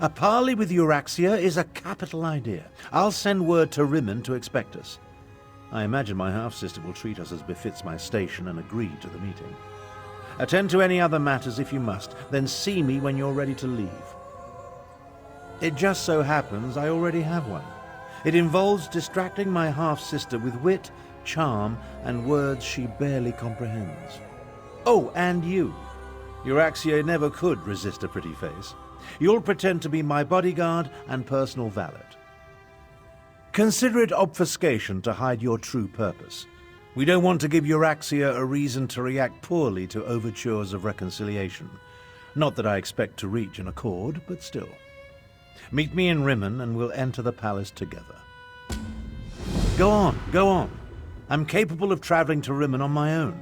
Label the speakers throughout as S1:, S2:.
S1: A parley with Euraxia is a capital idea. I'll send word to Rimmen to expect us. I imagine my half-sister will treat us as befits my station and agree to the meeting. Attend to any other matters if you must, then see me when you're ready to leave. It just so happens I already have one. It involves distracting my half-sister with wit, charm, and words she barely comprehends. Oh, and you. Euraxia never could resist a pretty face. You'll pretend to be my bodyguard and personal valet. Consider it obfuscation to hide your true purpose. We don't want to give Euraxia a reason to react poorly to overtures of reconciliation. Not that I expect to reach an accord, but still. Meet me in Rimmen and we'll enter the palace together. Go on, go on. I'm capable of traveling to Rimmen on my own.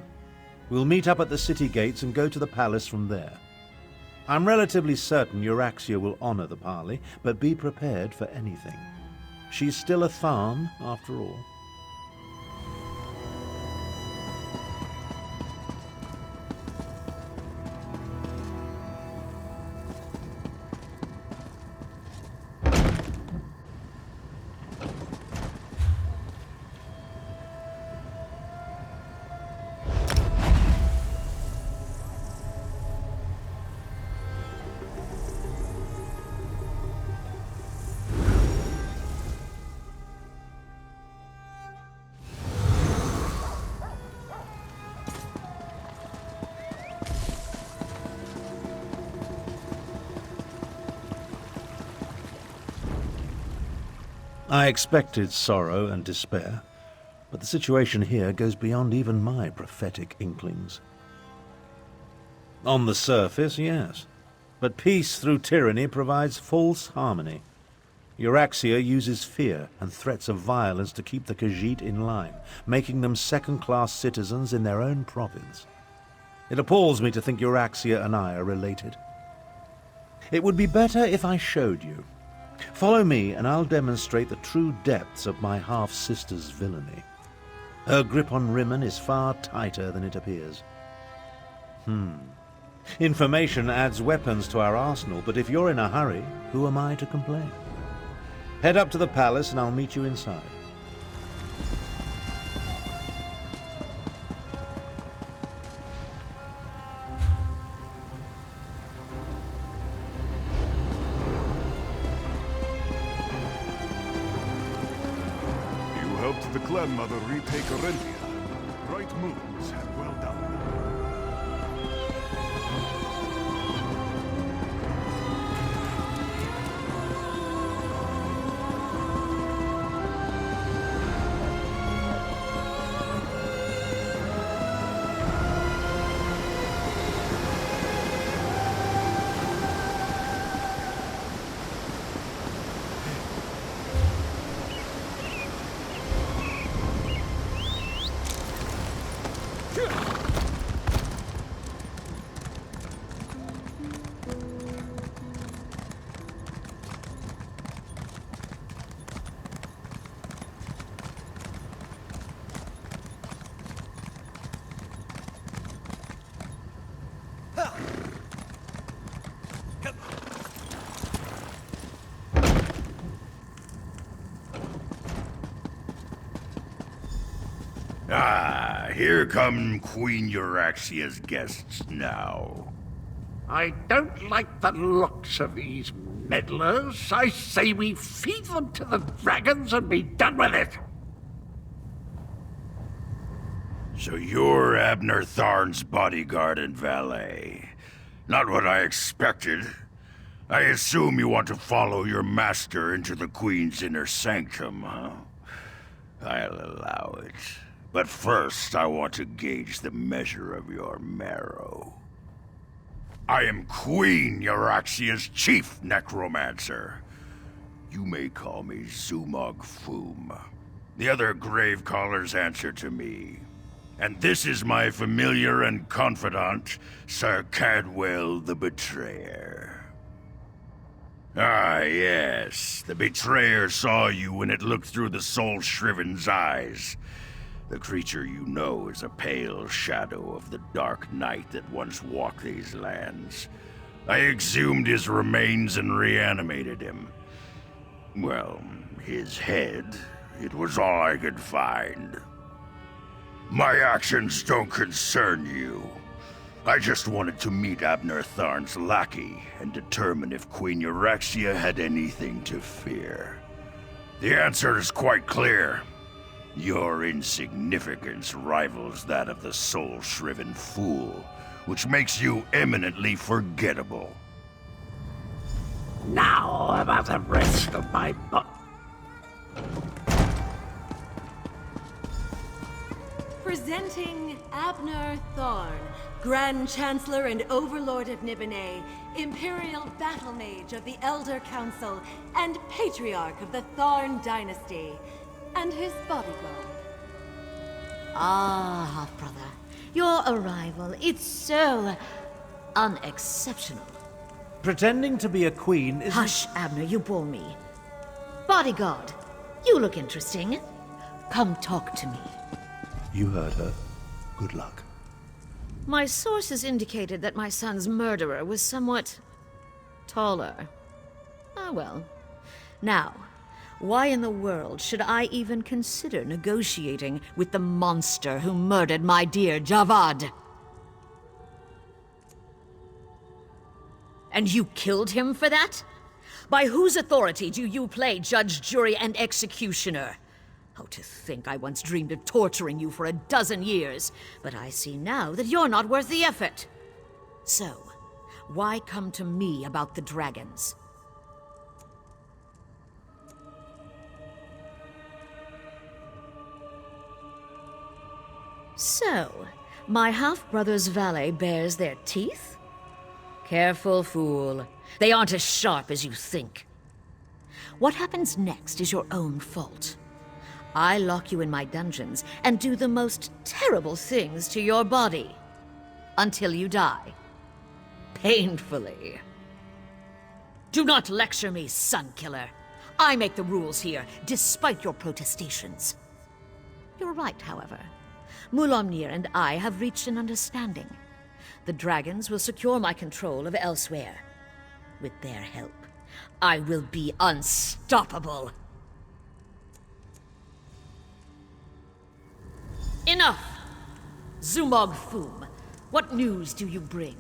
S1: We'll meet up at the city gates and go to the palace from there. I'm relatively certain Euraxia will honor the parley, but be prepared for anything. She's still a Tharn, after all. I expected sorrow and despair, but the situation here goes beyond even my prophetic inklings. On the surface, yes, but peace through tyranny provides false harmony. Euraxia uses fear and threats of violence to keep the Khajiit in line, making them second-class citizens in their own province. It appalls me to think Euraxia and I are related. It would be better if I showed you. Follow me and I'll demonstrate the true depths of my half-sister's villainy. Her grip on Rimmen is far tighter than it appears. Information adds weapons to our arsenal, but if you're in a hurry, who am I to complain? Head up to the palace and I'll meet you inside.
S2: Helped the clan mother retake Arentia. Right moves and well done.
S3: Here come Queen Euraxia's guests now.
S4: I don't like the looks of these meddlers. I say we feed them to the dragons and be done with it.
S3: So you're Abner Tharn's bodyguard and valet. Not what I expected. I assume you want to follow your master into the Queen's inner sanctum, huh? I'll allow it. But first, I want to gauge the measure of your marrow. I am Queen Euraxia's chief necromancer. You may call me Zumog Foom. The other grave callers answer to me. And this is my familiar and confidant, Sir Cadwell the Betrayer. Ah, yes. The Betrayer saw you when it looked through the soul-shriven's eyes. The creature you know is a pale shadow of the dark night that once walked these lands. I exhumed his remains and reanimated him. Well, his head. It was all I could find. My actions don't concern you. I just wanted to meet Abner Tharn's lackey and determine if Queen Euraxia had anything to fear. The answer is quite clear. Your insignificance rivals that of the soul-shriven fool, which makes you eminently forgettable.
S4: Now about the rest of my butt.
S5: Presenting Abner Tharn, Grand Chancellor and Overlord of Nibene, Imperial Battle Mage of the Elder Council, and Patriarch of the Tharn Dynasty, and his bodyguard.
S6: Ah, half-brother. Your arrival, it's so unexceptional.
S1: Pretending to be a queen is...
S6: Hush, Abner, you bore me. Bodyguard, you look interesting. Come talk to me.
S1: You heard her. Good luck.
S6: My sources indicated that my son's murderer was somewhat taller. Ah, well. Now, why in the world should I even consider negotiating with the monster who murdered my dear Javad? And you killed him for that? By whose authority do you play judge, jury, and executioner? Oh, to think I once dreamed of torturing you for a dozen years, but I see now that you're not worth the effort. So, why come to me about the dragons? So, my half-brother's valet bears their teeth? Careful, fool. They aren't as sharp as you think. What happens next is your own fault. I lock you in my dungeons and do the most terrible things to your body. Until you die. Painfully. Do not lecture me, Sunkiller. I make the rules here, despite your protestations. You're right, however. Mulomnir and I have reached an understanding. The dragons will secure my control of Elsweyr. With their help, I will be unstoppable. Enough! Zumog Foom, what news do you bring?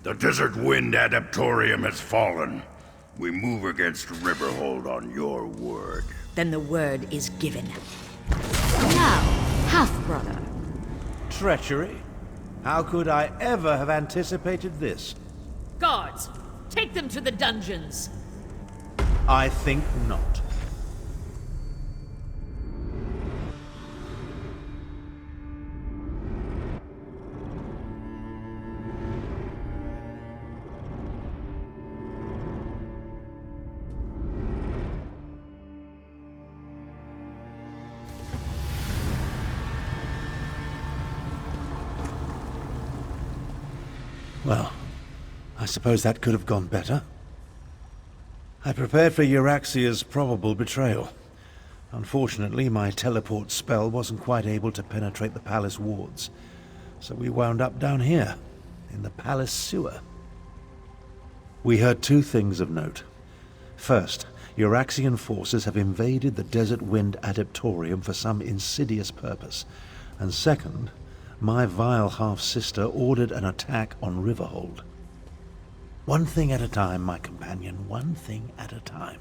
S3: The Desert Wind Adaptorium has fallen. We move against Riverhold on your word.
S6: Then the word is given. Now, half-brother.
S1: Treachery? How could I ever have anticipated this?
S6: Guards, take them to the dungeons.
S1: I think not. Well, I suppose that could have gone better. I prepared for Euraxia's probable betrayal. Unfortunately, my teleport spell wasn't quite able to penetrate the palace wards, so we wound up down here, in the palace sewer. We heard two things of note. First, Euraxian forces have invaded the Desert Wind Adaptorium for some insidious purpose. And second, my vile half-sister ordered an attack on Riverhold. One thing at a time, my companion, one thing at a time.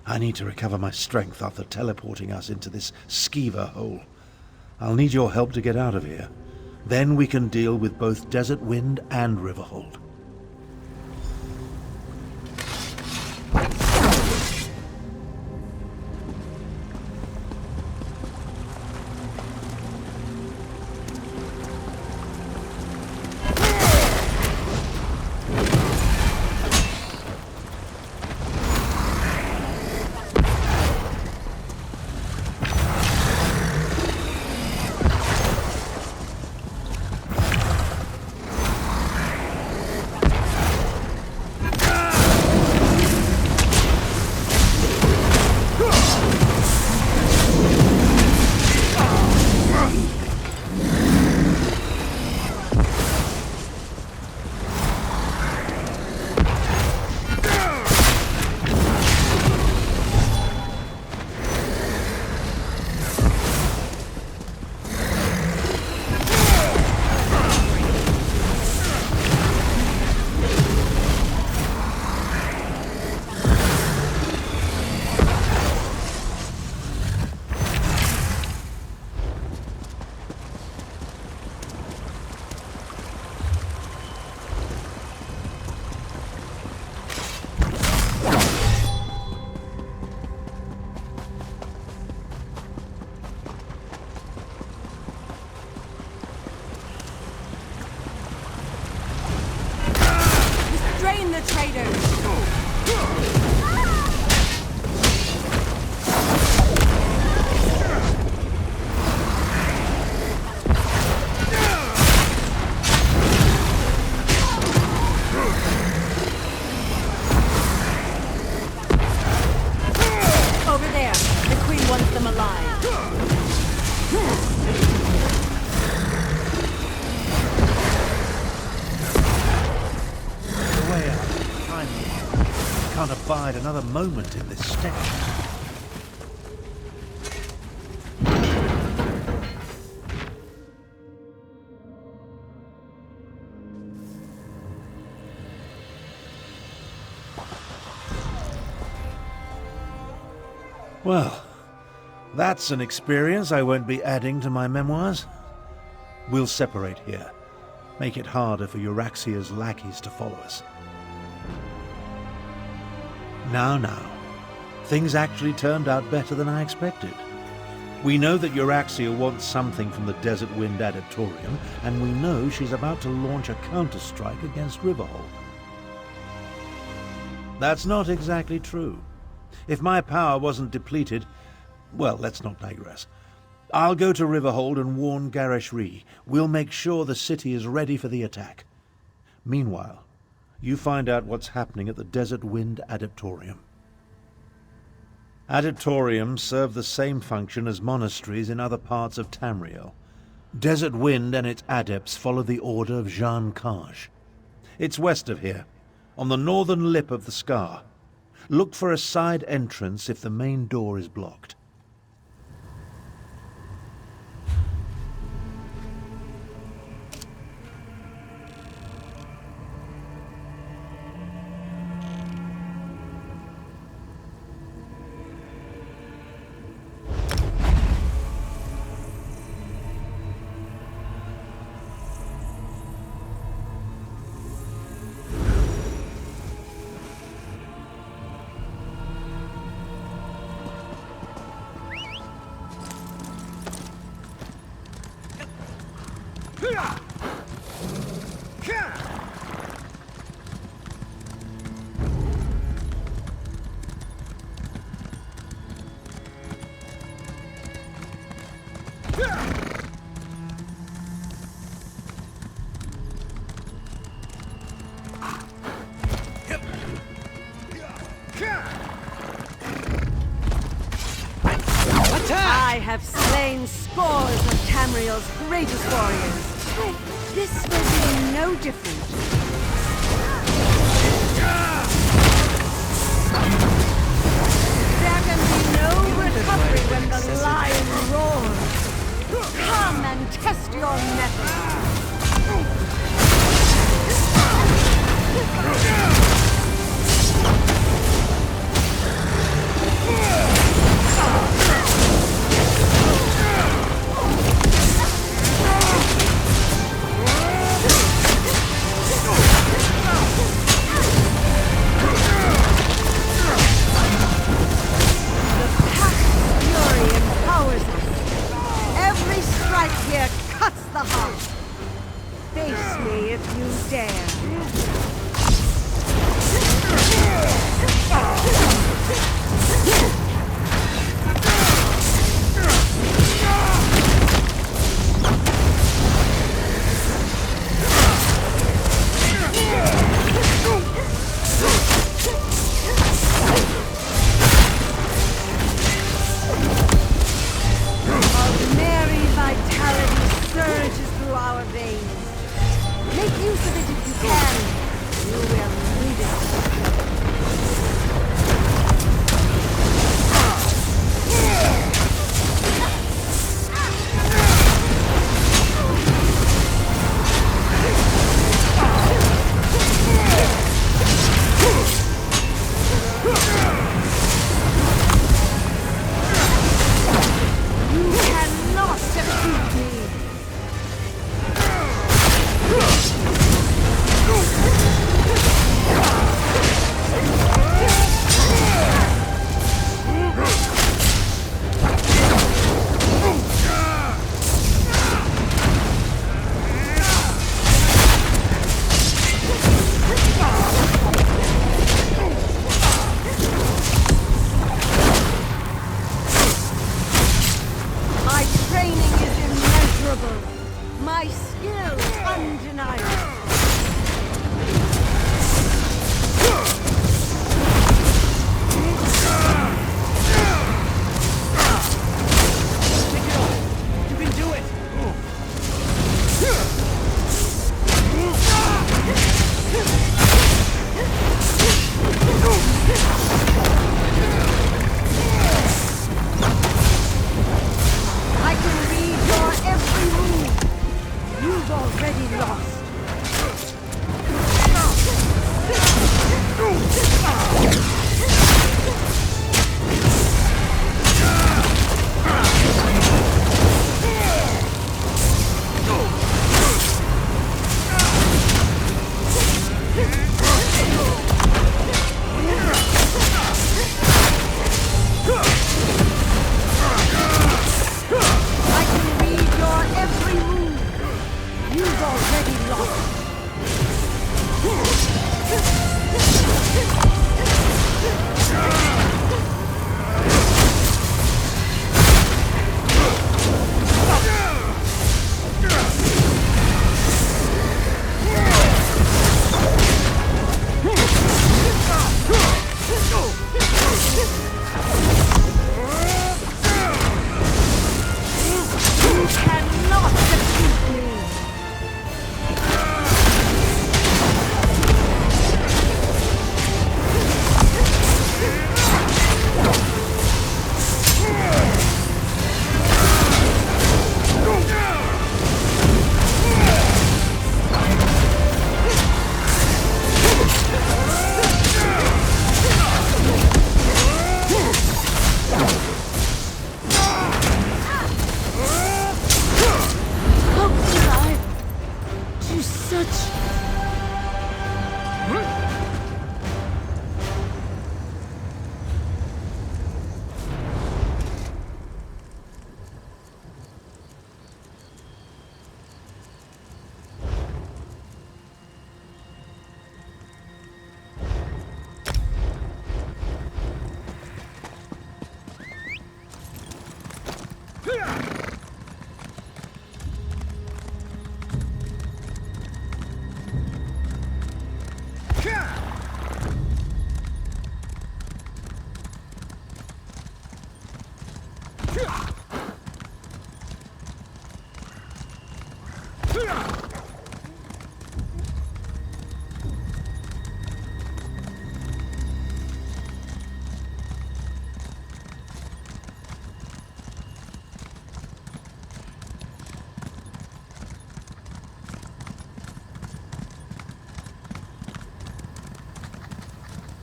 S1: I need to recover my strength after teleporting us into this skeever hole. I'll need your help to get out of here. Then we can deal with both Desert Wind and Riverhold.
S5: traitors! Over there. The Queen wants them alive.
S1: The way out. Finally. I can't abide another moment in this stench. Well, that's an experience I won't be adding to my memoirs. We'll separate here. Make it harder for Euraxia's lackeys to follow us. Now. Things actually turned out better than I expected. We know that Euraxia wants something from the Desert Wind Adeptorium, and we know she's about to launch a counterstrike against Riverhold. That's not exactly true. If my power wasn't depleted, well, let's not digress. I'll go to Riverhold and warn Garishri. We'll make sure the city is ready for the attack. Meanwhile, you find out what's happening at the Desert Wind Adeptorium. Adeptoriums serve the same function as monasteries in other parts of Tamriel. Desert Wind and its adepts follow the order of Jean Kaj. It's west of here, on the northern lip of the scar. Look for a side entrance if the main door is blocked.
S5: I have slain scores of Tamriel's greatest warriors. This will be no different. There can be no recovery when the lion roars. Come and test your mettle. Here cuts the heart. Face me if you dare. Surges through our veins. Make use of it if you can. Incomparable! My skill undeniable!
S7: You can do it!
S5: I can read your every move! You've already lost! I can read your every move! You've already lost! You cannot defeat me! How could I do such...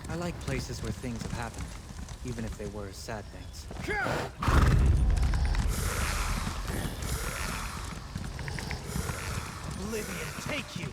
S7: I like places where things have happened, even if they were sad things. Oblivion, take you!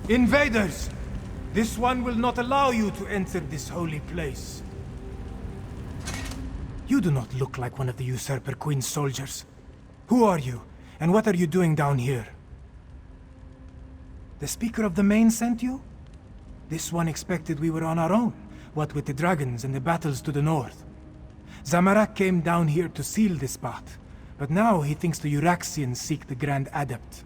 S8: Invaders! This one will not allow you to enter this holy place. You do not look like one of the Usurper Queen's soldiers. Who are you, and what are you doing down here? The Speaker of the Main sent you? This one expected we were on our own, what with the dragons and the battles to the north. Zamorak came down here to seal this path, but now he thinks the Uraxians seek the Grand Adept.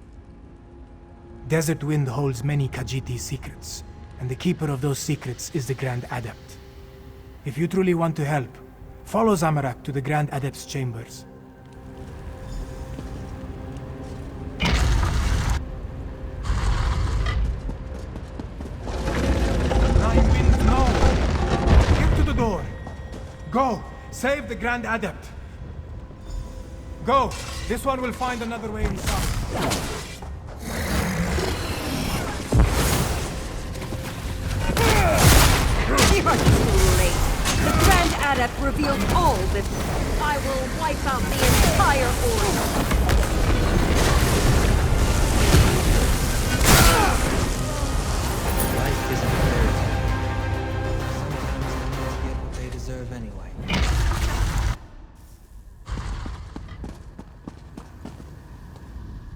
S8: Desert Wind holds many Khajiit secrets, and the keeper of those secrets is the Grand Adept. If you truly want to help, follow Zamorak to the Grand Adept's chambers. Nine Winds, no! Get to the door! Go! Save the Grand Adept! Go! This one will find another way inside.
S9: Adept reveals all this, I will wipe out the entire Order.
S7: Life isn't fair. Sometimes they get what they deserve anyway.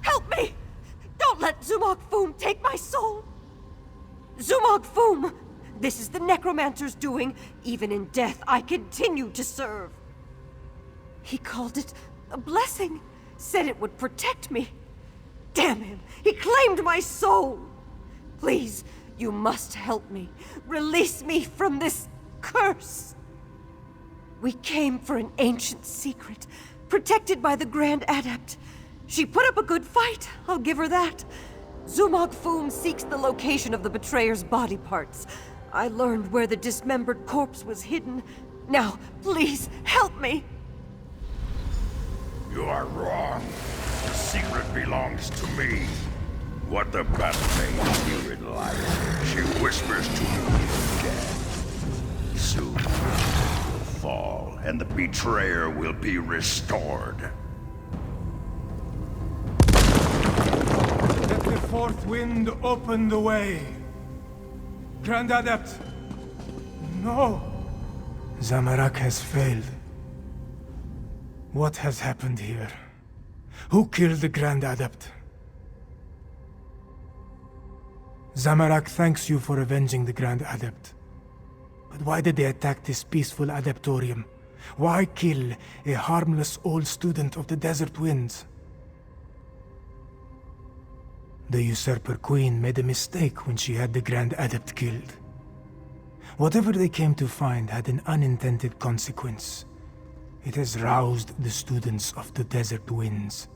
S9: Help me! Don't let Zumog Foom take my soul! Zumog Foom! This is the Necromancer's doing. Even in death, I continue to serve. He called it a blessing. Said it would protect me. Damn him! He claimed my soul! Please, you must help me. Release me from this curse. We came for an ancient secret, protected by the Grand Adept. She put up a good fight, I'll give her that. Zumog Foom seeks the location of the betrayer's body parts. I learned where the dismembered corpse was hidden. Now, please, help me!
S3: You are wrong. The secret belongs to me. What the battle mage knew in life, she whispers to me in death. Soon, will fall, and the betrayer will be restored.
S8: Let the fourth wind open the way. Grand Adept! No! Zamorak has failed. What has happened here? Who killed the Grand Adept? Zamorak thanks you for avenging the Grand Adept. But why did they attack this peaceful Adeptorium? Why kill a harmless old student of the Desert Winds? The Usurper Queen made a mistake when she had the Grand Adept killed. Whatever they came to find had an unintended consequence. It has roused the students of the Desert Winds.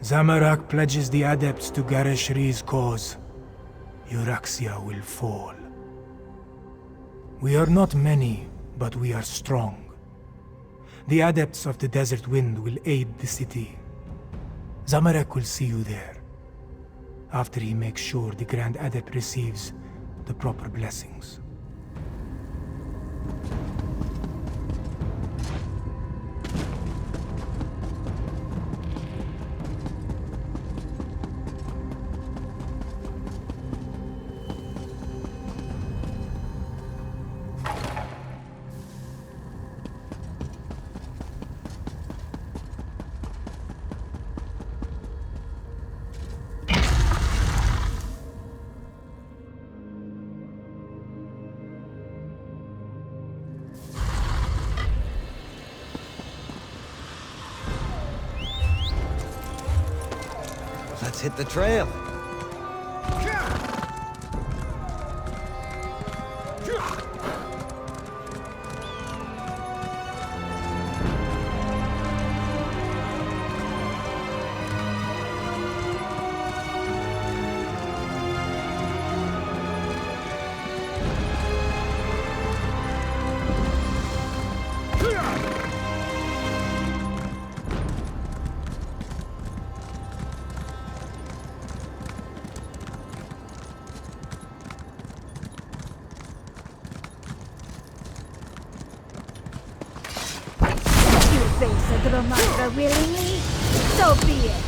S8: Zamorak pledges the Adepts to Gareshri's cause. Euraxia will fall. We are not many, but we are strong. The Adepts of the Desert Wind will aid the city. Zamorak will see you there, after he makes sure the Grand Adept receives the proper blessings.
S7: Let's hit the trail.
S10: Face a Dromagra willingly, so be it.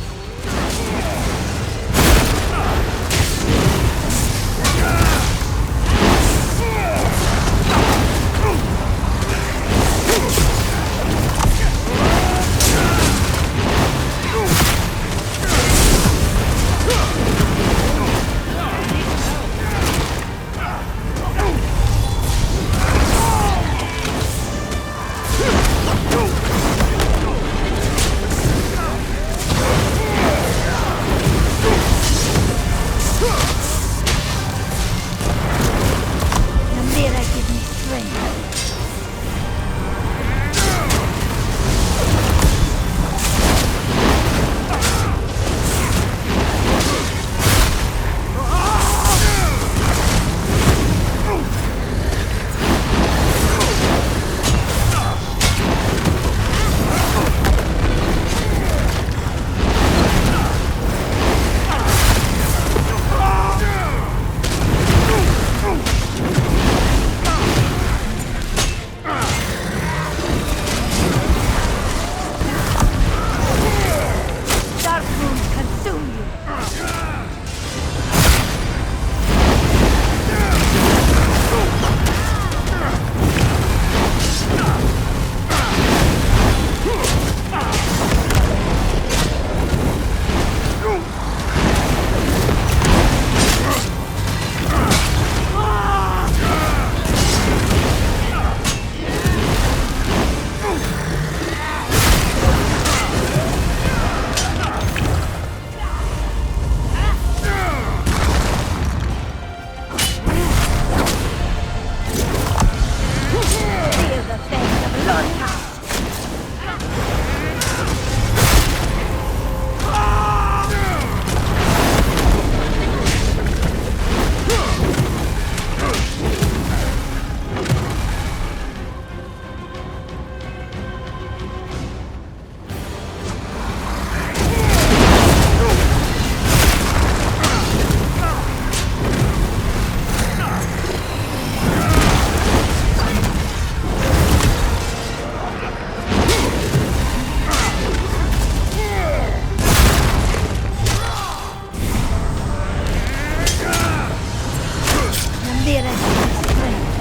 S10: Vira's strength.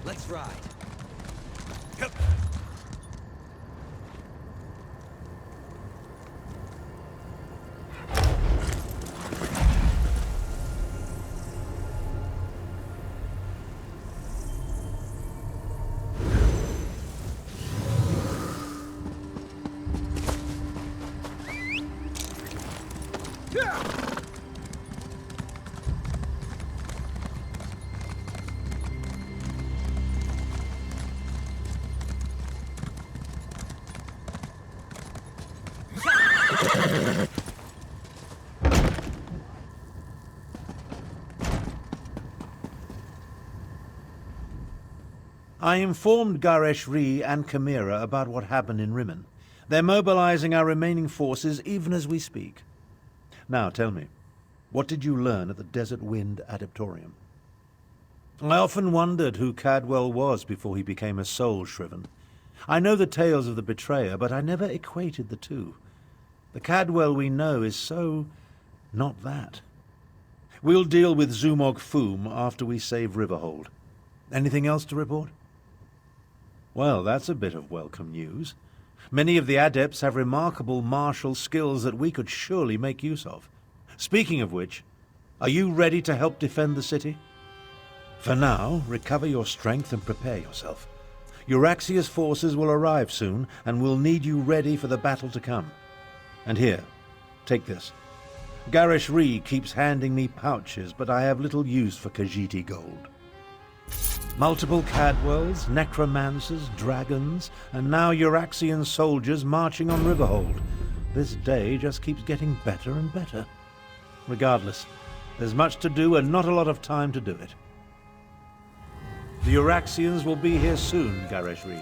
S7: Let's ride.
S1: I informed Garesh-Ri and Chimera about what happened in Rimmon. They're mobilizing our remaining forces even as we speak. Now, tell me, what did you learn at the Desert Wind Adeptorium? I often wondered who Cadwell was before he became a soul shriven. I know the tales of the betrayer, but I never equated the two. The Cadwell we know is so not that. We'll deal with Zumog Foom after we save Riverhold. Anything else to report? Well, that's a bit of welcome news. Many of the adepts have remarkable martial skills that we could surely make use of. Speaking of which, are you ready to help defend the city? For now, recover your strength and prepare yourself. Euraxia's forces will arrive soon, and we'll need you ready for the battle to come. And here, take this. Garesh-Ri keeps handing me pouches, but I have little use for Khajiiti gold. Multiple Cadwells, necromancers, dragons, and now Euraxian soldiers marching on Riverhold. This day just keeps getting better and better. Regardless, there's much to do and not a lot of time to do it. The Euraxians will be here soon, Garesh-Ri.